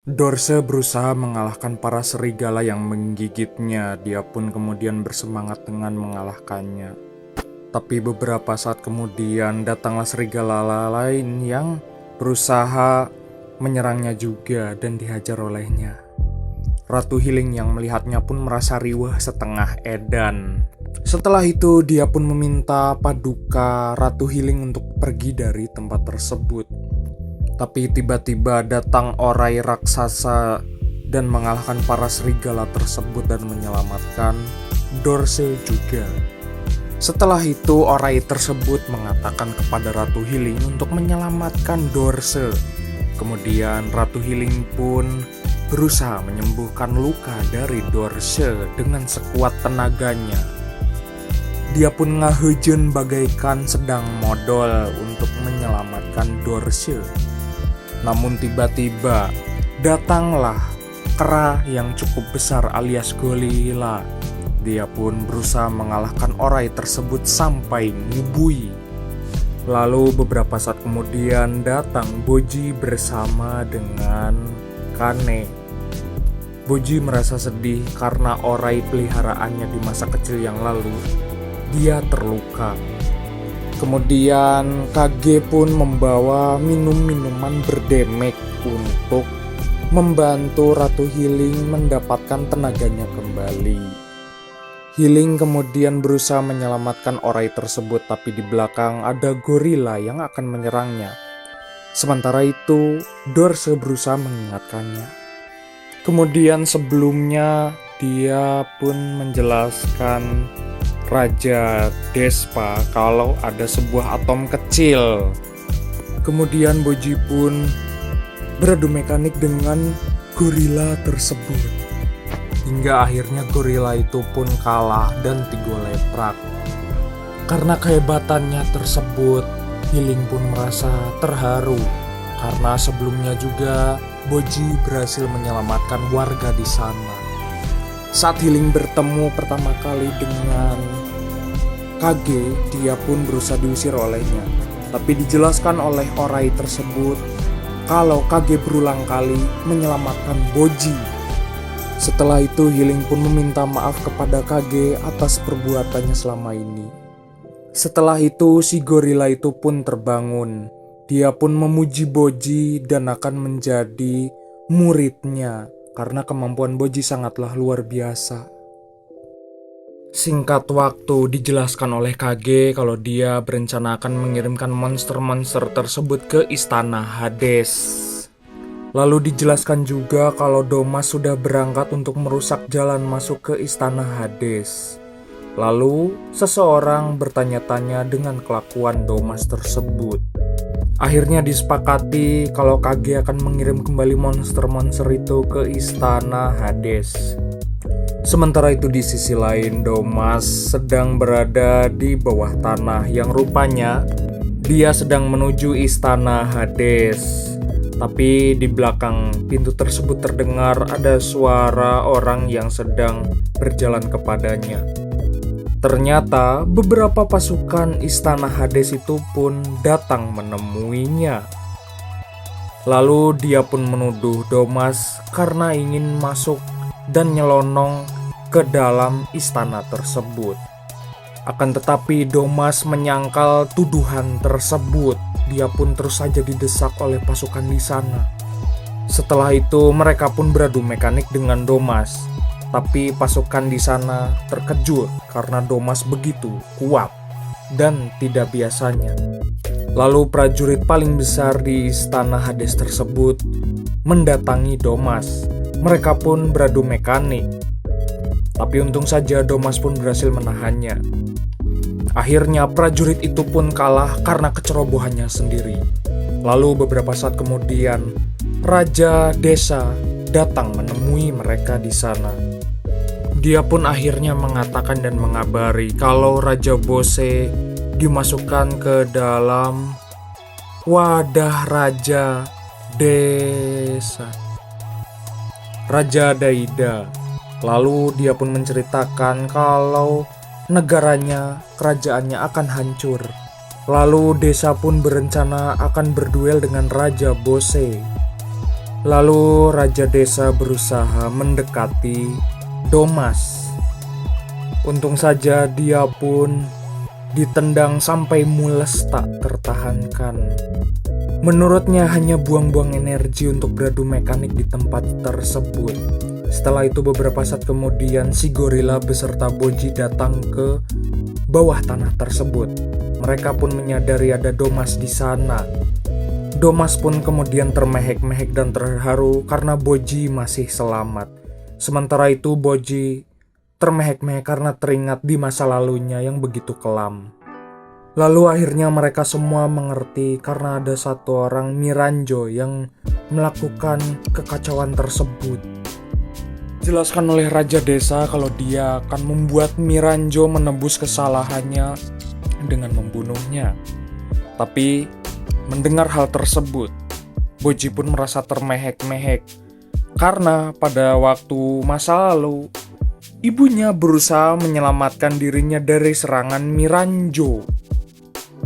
Dorse berusaha mengalahkan para serigala yang menggigitnya. Dia pun kemudian bersemangat dengan mengalahkannya. Tapi beberapa saat kemudian datanglah serigala lain yang berusaha menyerangnya juga dan dihajar olehnya. Ratu Hiling yang melihatnya pun merasa riweh setengah edan. Setelah itu dia pun meminta Paduka Ratu Hiling untuk pergi dari tempat tersebut. Tapi tiba-tiba datang orai raksasa dan mengalahkan para serigala tersebut dan menyelamatkan Dorse juga. Setelah itu orai tersebut mengatakan kepada Ratu Hiling untuk menyelamatkan Dorse. Kemudian Ratu Hiling pun berusaha menyembuhkan luka dari Dorse dengan sekuat tenaganya. Dia pun ngahejen bagaikan sedang modal untuk menyelamatkan Dorse. Namun tiba-tiba datanglah kera yang cukup besar alias gorila. Dia pun berusaha mengalahkan orai tersebut sampai ngubui. Lalu beberapa saat kemudian datang Boji bersama dengan Kane. Boji merasa sedih karena orai peliharaannya di masa kecil yang lalu dia terluka. Kemudian Kage pun membawa minuman berdemek untuk membantu Ratu Hiling mendapatkan tenaganya kembali. Hiling kemudian berusaha menyelamatkan orai tersebut, tapi di belakang ada gorila yang akan menyerangnya. Sementara itu, Dorse berusaha mengingatkannya. Kemudian sebelumnya dia pun menjelaskan Raja Despa kalau ada sebuah atom kecil. Kemudian Boji pun beradu mekanik dengan gorila tersebut. Hingga akhirnya gorila itu pun kalah dan tigoleprak. Karena kehebatannya tersebut, Hiling pun merasa terharu. Karena sebelumnya juga Boji berhasil menyelamatkan warga di sana. Saat Hiling bertemu pertama kali dengan Kage, dia pun berusaha diusir olehnya. Tapi dijelaskan oleh orai tersebut kalau Kage berulang kali menyelamatkan Boji. Setelah itu Hiling pun meminta maaf kepada Kage atas perbuatannya selama ini. Setelah itu si gorila itu pun terbangun. Dia pun memuji Boji dan akan menjadi muridnya karena kemampuan Boji sangatlah luar biasa. Singkat waktu dijelaskan oleh Kage kalau dia berencana akan mengirimkan monster-monster tersebut ke istana Hades. Lalu dijelaskan juga kalau Domas sudah berangkat untuk merusak jalan masuk ke istana Hades. Lalu seseorang bertanya-tanya dengan kelakuan Domas tersebut. Akhirnya disepakati kalau Kage akan mengirim kembali monster-monster itu ke istana Hades. Sementara itu di sisi lain Domas sedang berada di bawah tanah yang rupanya dia sedang menuju istana Hades. Tapi di belakang pintu tersebut terdengar ada suara orang yang sedang berjalan kepadanya. Ternyata beberapa pasukan istana Hades itu pun datang menemuinya. Lalu dia pun menuduh Domas karena ingin masuk dan nyelonong ke dalam istana tersebut. Akan tetapi Domas menyangkal tuduhan tersebut. Dia pun terus saja didesak oleh pasukan di sana. Setelah itu mereka pun beradu mekanik dengan Domas. Tapi pasukan di sana terkejut karena Domas begitu kuat dan tidak biasanya. Lalu prajurit paling besar di istana Hades tersebut mendatangi Domas. Mereka pun beradu mekanik. Tapi untung saja Domas pun berhasil menahannya. Akhirnya prajurit itu pun kalah karena kecerobohannya sendiri. Lalu beberapa saat kemudian Raja Desa datang menemui mereka di sana. Dia pun akhirnya mengatakan dan mengabari kalau Raja Bose dimasukkan ke dalam wadah Raja Desa, Raja Daida. Lalu dia pun menceritakan kalau negaranya, kerajaannya akan hancur. Lalu desa pun berencana akan berduel dengan Raja Bose. Lalu Raja Desa berusaha mendekati Domas. Untung saja dia pun ditendang sampai mules tak tertahankan. Menurutnya hanya buang-buang energi untuk beradu mekanik di tempat tersebut. Setelah itu beberapa saat kemudian si gorila beserta Boji datang ke bawah tanah tersebut. Mereka pun menyadari ada Domas di sana. Domas pun kemudian termehek-mehek dan terharu karena Boji masih selamat. Sementara itu Boji termehek-mehek karena teringat di masa lalunya yang begitu kelam. Lalu akhirnya mereka semua mengerti karena ada satu orang Miranjo yang melakukan kekacauan tersebut. Jelaskan oleh Raja Desa kalau dia akan membuat Miranjo menebus kesalahannya dengan membunuhnya. Tapi mendengar hal tersebut, Boji pun merasa termehek-mehek karena pada waktu masa lalu ibunya berusaha menyelamatkan dirinya dari serangan Miranjo.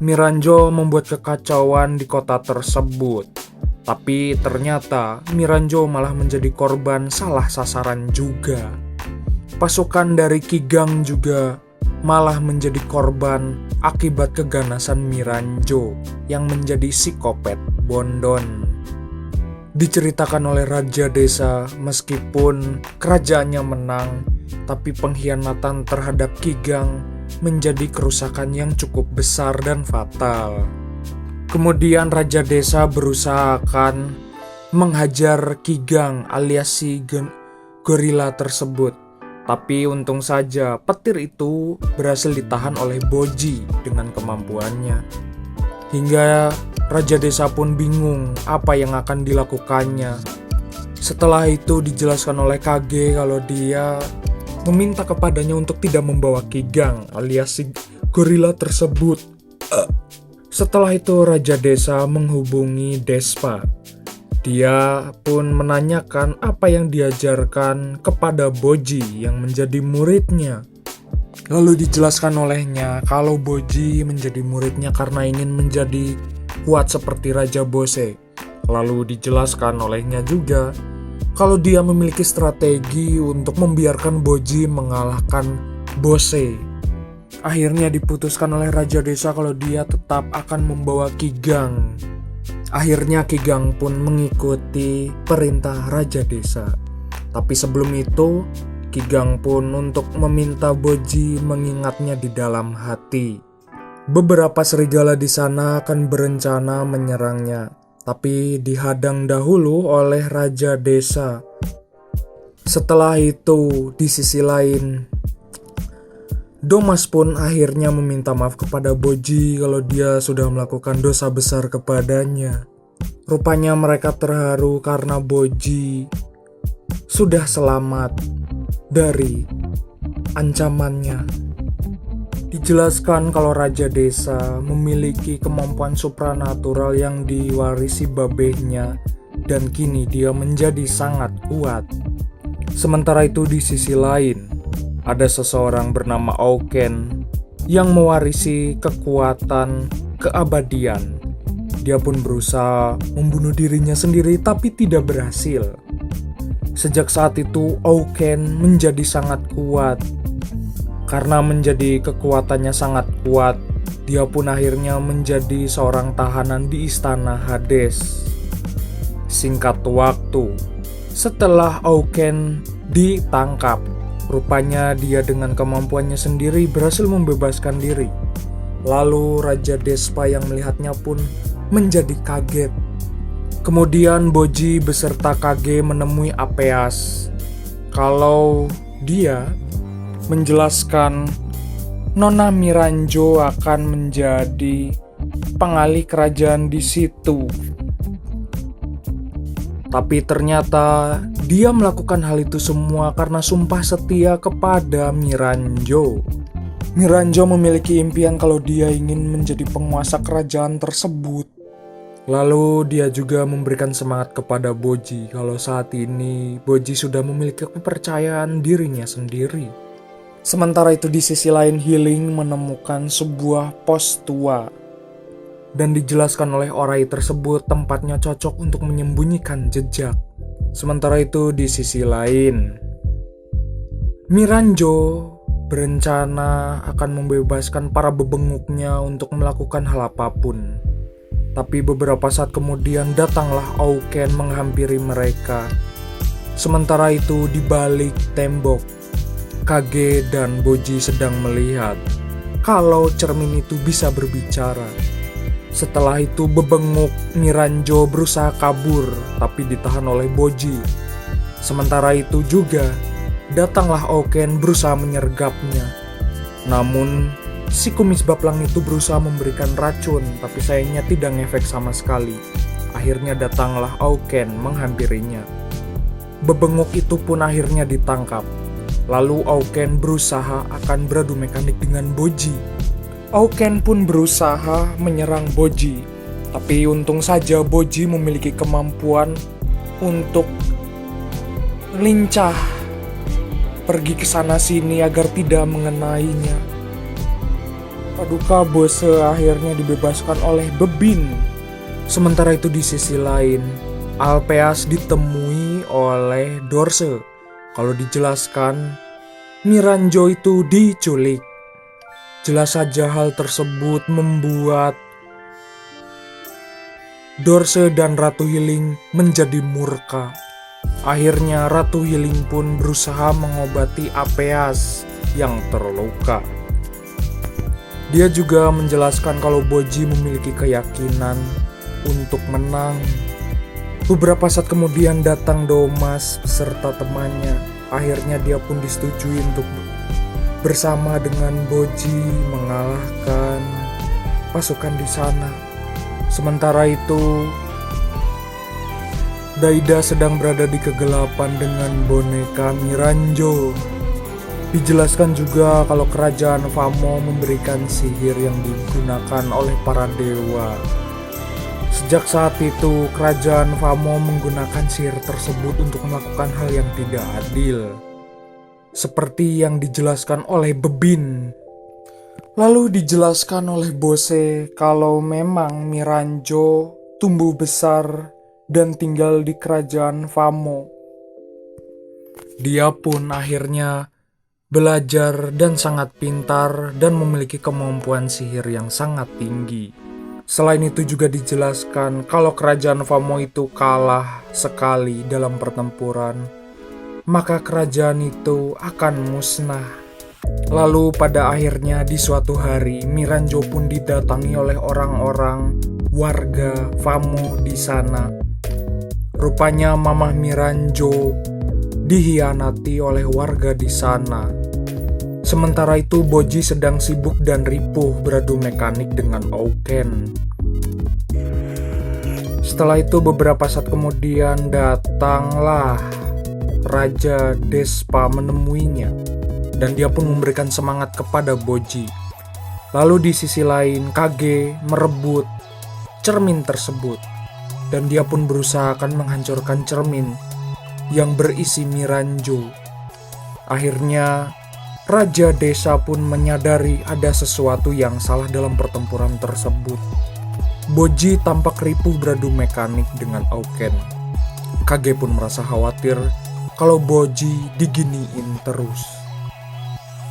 Miranjo membuat kekacauan di kota tersebut. Tapi ternyata Miranjo malah menjadi korban salah sasaran juga. Pasukan dari Kigang juga malah menjadi korban akibat keganasan Miranjo yang menjadi psikopat Bondon. Diceritakan oleh Raja Desa, meskipun kerajaannya menang, tapi pengkhianatan terhadap Kigang menjadi kerusakan yang cukup besar dan fatal. Kemudian Raja Desa berusaha akan menghajar Kigang alias si gorila tersebut. Tapi untung saja petir itu berhasil ditahan oleh Boji dengan kemampuannya. Hingga Raja Desa pun bingung apa yang akan dilakukannya. Setelah itu dijelaskan oleh Kage kalau dia meminta kepadanya untuk tidak membawa Kigang alias si gorila tersebut. Setelah itu Raja Desa menghubungi Despa. Dia pun menanyakan apa yang diajarkan kepada Boji yang menjadi muridnya. Lalu dijelaskan olehnya kalau Boji menjadi muridnya karena ingin menjadi kuat seperti Raja Bose. Lalu dijelaskan olehnya juga kalau dia memiliki strategi untuk membiarkan Boji mengalahkan Bose. Akhirnya diputuskan oleh Raja Desa kalau dia tetap akan membawa Kigang. Akhirnya Kigang pun mengikuti perintah Raja Desa. Tapi sebelum itu, Kigang pun untuk meminta Boji mengingatnya di dalam hati. Beberapa serigala di sana akan berencana menyerangnya, tapi dihadang dahulu oleh Raja Desa. Setelah itu, di sisi lain, Domas pun akhirnya meminta maaf kepada Boji kalau dia sudah melakukan dosa besar kepadanya. Rupanya mereka terharu karena Boji sudah selamat dari ancamannya. Dijelaskan kalau Raja Desa memiliki kemampuan supranatural yang diwarisi babehnya dan kini dia menjadi sangat kuat. Sementara itu di sisi lain, ada seseorang bernama Auken yang mewarisi kekuatan keabadian. Dia pun berusaha membunuh dirinya sendiri tapi tidak berhasil. Sejak saat itu Auken menjadi sangat kuat. Karena menjadi kekuatannya sangat kuat, dia pun akhirnya menjadi seorang tahanan di istana Hades. Singkat waktu, setelah Auken ditangkap, rupanya dia dengan kemampuannya sendiri berhasil membebaskan diri. Lalu Raja Despa yang melihatnya pun menjadi kaget. Kemudian Boji beserta Kage menemui Apeas. Kalau dia menjelaskan Nona Miranjo akan menjadi pengalih kerajaan di situ. Tapi ternyata dia melakukan hal itu semua karena sumpah setia kepada Miranjo. Miranjo memiliki impian kalau dia ingin menjadi penguasa kerajaan tersebut. Lalu dia juga memberikan semangat kepada Boji kalau saat ini Boji sudah memiliki kepercayaan dirinya sendiri. Sementara itu di sisi lain Healing menemukan sebuah pos tua Dan dijelaskan oleh Orai tersebut tempatnya cocok untuk menyembunyikan jejak. Sementara itu di sisi lain, Miranjo berencana akan membebaskan para bebenguknya untuk melakukan hal apapun. Tapi beberapa saat kemudian datanglah Auken menghampiri mereka. Sementara itu di balik tembok, Kage dan Boji sedang melihat kalau cermin itu bisa berbicara. Setelah itu bebenguk Miranjo berusaha kabur tapi ditahan oleh Boji. Sementara itu juga datanglah Auken berusaha menyergapnya. Namun si kumis baplang itu berusaha memberikan racun tapi sayangnya tidak ngefek sama sekali. Akhirnya datanglah Auken menghampirinya. Bebenguk itu pun akhirnya ditangkap. Lalu Auken berusaha akan beradu mekanik dengan Boji. Auken pun berusaha menyerang Boji, tapi untung saja Boji memiliki kemampuan untuk lincah pergi ke sana sini agar tidak mengenainya. Paduka Bose akhirnya dibebaskan oleh Bebin. Sementara itu di sisi lain, Alpeas ditemui oleh Dorse. Kalau dijelaskan, Miranjo itu diculik. Jelas saja hal tersebut membuat Dorse dan Ratu Healing menjadi murka. Akhirnya Ratu Healing pun berusaha mengobati Alpeas yang terluka. Dia juga menjelaskan kalau Boji memiliki keyakinan untuk menang. Beberapa saat kemudian datang Domas beserta temannya. Akhirnya dia pun disetujui untuk bersama dengan Boji mengalahkan pasukan di sana. Sementara itu, Daida sedang berada di kegelapan dengan boneka Miranjo. Dijelaskan juga kalau kerajaan Famo memberikan sihir yang digunakan oleh para dewa. Sejak saat itu, kerajaan Famo menggunakan sihir tersebut untuk melakukan hal yang tidak adil. Seperti yang dijelaskan oleh Bebin. Lalu dijelaskan oleh Bose kalau memang Miranjo tumbuh besar dan tinggal di kerajaan Famo. Dia pun akhirnya belajar dan sangat pintar dan memiliki kemampuan sihir yang sangat tinggi. Selain itu juga dijelaskan kalau kerajaan Famo itu kalah sekali dalam pertempuran, maka kerajaan itu akan musnah. Lalu pada akhirnya di suatu hari Miranjo pun didatangi oleh orang-orang warga Famo di sana. Rupanya Mamah Miranjo dihianati oleh warga di sana. Sementara itu Boji sedang sibuk dan ripuh beradu mekanik dengan Auken. Setelah itu beberapa saat kemudian datanglah Raja Despa menemuinya dan dia pun memberikan semangat kepada Boji. Lalu di sisi lain Kage merebut cermin tersebut dan dia pun berusaha akan menghancurkan cermin yang berisi Miranjo. Akhirnya Raja Desa pun menyadari ada sesuatu yang salah dalam pertempuran tersebut. Boji tampak ripuh beradu mekanik dengan Auken. Kage pun merasa khawatir kalau Boji diginiin terus.